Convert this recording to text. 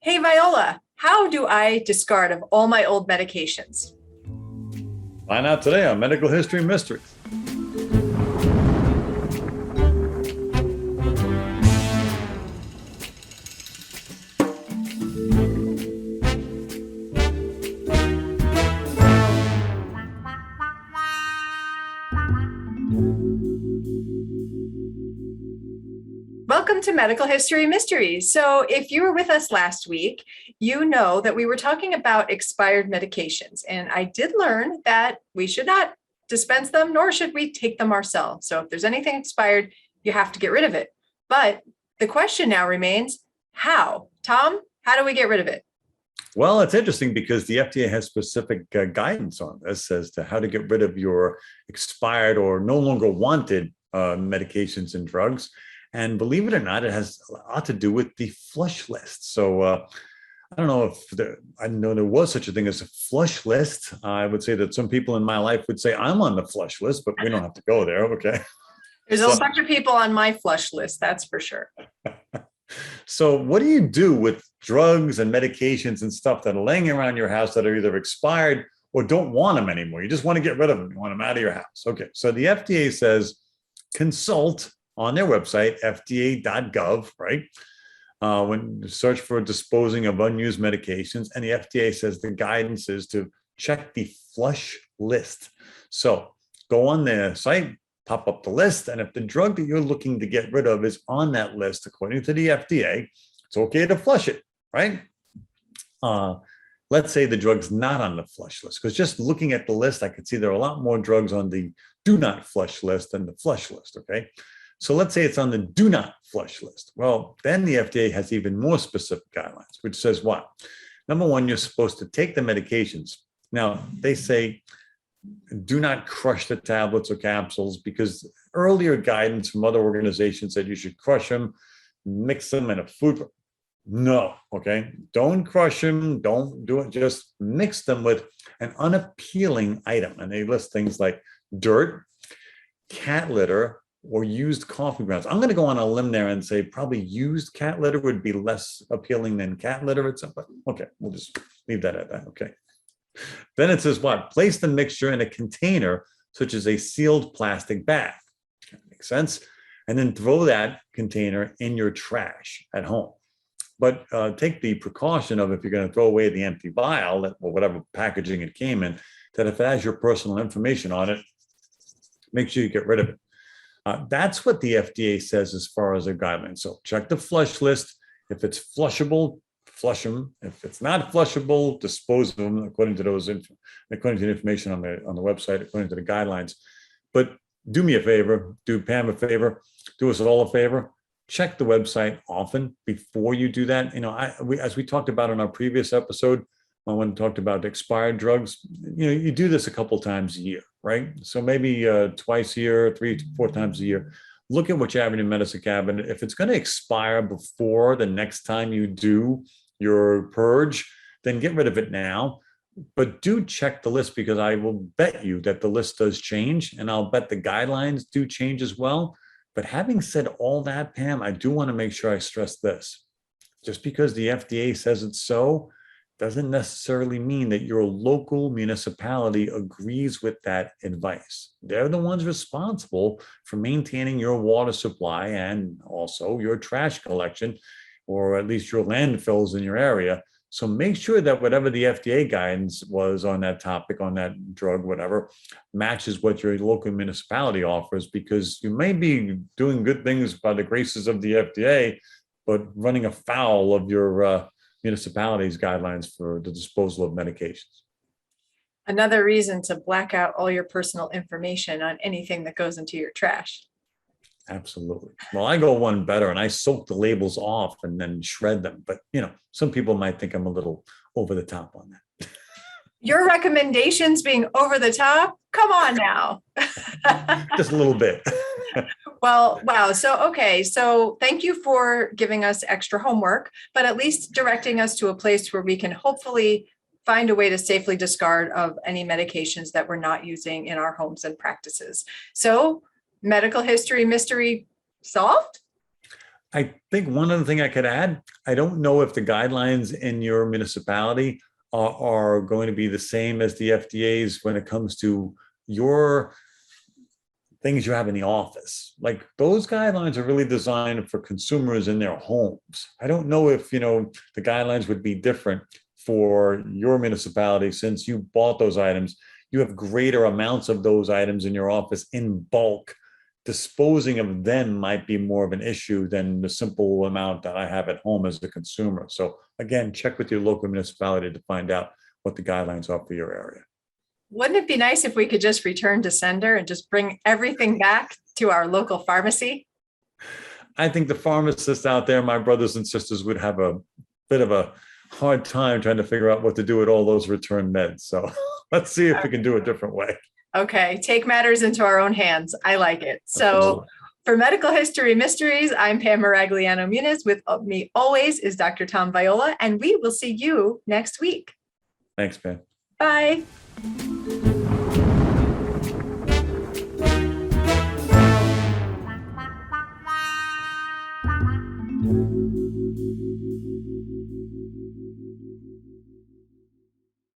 Hey, Viola, how do I discard of all my old medications? Find out today on Medical History Mysteries. Welcome to Medical History Mysteries. So, if you were with us last week, you know that we were talking about expired medications. And I did learn that we should not dispense them, nor should we take them ourselves. So, if there's anything expired, you have to get rid of it. But the question now remains, how? Tom, how do we get rid of it? Well, it's interesting because the FDA has specific guidance on this as to how to get rid of your expired or no longer wanted medications and drugs. And believe it or not, it has a lot to do with the flush list. So I don't know if I know there was such a thing as a flush list. I would say that some people in my life would say I'm on the flush list, but we don't have to go there. Okay. There's a bunch of people on my flush list, that's for sure. So what do you do with drugs and medications and stuff that are laying around your house that are either expired or don't want them anymore? You just want to get rid of them. You want them out of your house. Okay. So the FDA says consult on their website, fda.gov, right? When you search for disposing of unused medications, and the FDA says the guidance is to check the flush list. So go on their site, pop up the list, and if the drug that you're looking to get rid of is on that list, according to the FDA, it's okay to flush it, right? Let's say the drug's not on the flush list, because just looking at the list, I could see there are a lot more drugs on the do not flush list than the flush list, okay? So let's say it's on the do not flush list. Well, then the FDA has even more specific guidelines, which says what? Number one, you're supposed to take the medications. Now, they say do not crush the tablets or capsules because earlier guidance from other organizations said you should crush them, mix them in a food. No, okay? Don't crush them. Don't do it. Just mix them with an unappealing item. And they list things like dirt, cat litter, or used coffee grounds. I'm going to go on a limb there and say probably used cat litter would be less appealing than cat litter itself. But okay, we'll just leave that at that. Okay. Then it says what? Place the mixture in a container, such as a sealed plastic bag. Makes sense. And then throw that container in your trash at home. But take the precaution of if you're going to throw away the empty vial or whatever packaging it came in, that if it has your personal information on it, make sure you get rid of it. That's what the FDA says as far as their guidelines. So check the flush list. If it's flushable, flush them. If it's not flushable, dispose of them according to according to the information on the website, according to the guidelines. But do me a favor, do Pam a favor, do us all a favor. Check the website often before you do that. You know, as we talked about in our previous episode, when we talked about expired drugs, you know, you do this a couple times a year, right? So maybe twice a year, 3 to 4 times a year. Look at what you have in your medicine cabinet. If it's going to expire before the next time you do your purge, then get rid of it now. But do check the list because I will bet you that the list does change, and I'll bet the guidelines do change as well. But having said all that, Pam, I do want to make sure I stress this. Just because the FDA says it's so, doesn't necessarily mean that your local municipality agrees with that advice. They're the ones responsible for maintaining your water supply and also your trash collection, or at least your landfills in your area. So make sure that whatever the FDA guidance was on that topic, on that drug, whatever, matches what your local municipality offers, because you may be doing good things by the graces of the FDA, but running afoul of your municipalities' guidelines for the disposal of medications. Another reason to black out all your personal information on anything that goes into your trash. Absolutely. Well, I go one better and I soak the labels off and then shred them. But, you know, some people might think I'm a little over the top on that. Your recommendations being over the top? Come on now. Just a little bit. Well, wow. So thank you for giving us extra homework, but at least directing us to a place where we can hopefully find a way to safely discard of any medications that we're not using in our homes and practices. So medical history mystery solved? I think one other thing I could add, I don't know if the guidelines in your municipality are going to be the same as the FDA's when it comes to your things you have in the office. Like those guidelines are really designed for consumers in their homes. I don't know if, the guidelines would be different for your municipality since you bought those items. You have greater amounts of those items in your office in bulk. Disposing of them might be more of an issue than the simple amount that I have at home as a consumer. So again, check with your local municipality to find out what the guidelines are for your area. Wouldn't it be nice if we could just return to sender and just bring everything back to our local pharmacy? I think the pharmacists out there, my brothers and sisters, would have a bit of a hard time trying to figure out what to do with all those return meds. So let's see if we can do it a different way. Okay, take matters into our own hands. I like it. So for Medical History Mysteries, I'm Pam Maragliano Muniz. With me always is Dr. Tom Viola, and we will see you next week. Thanks, Pam. Bye.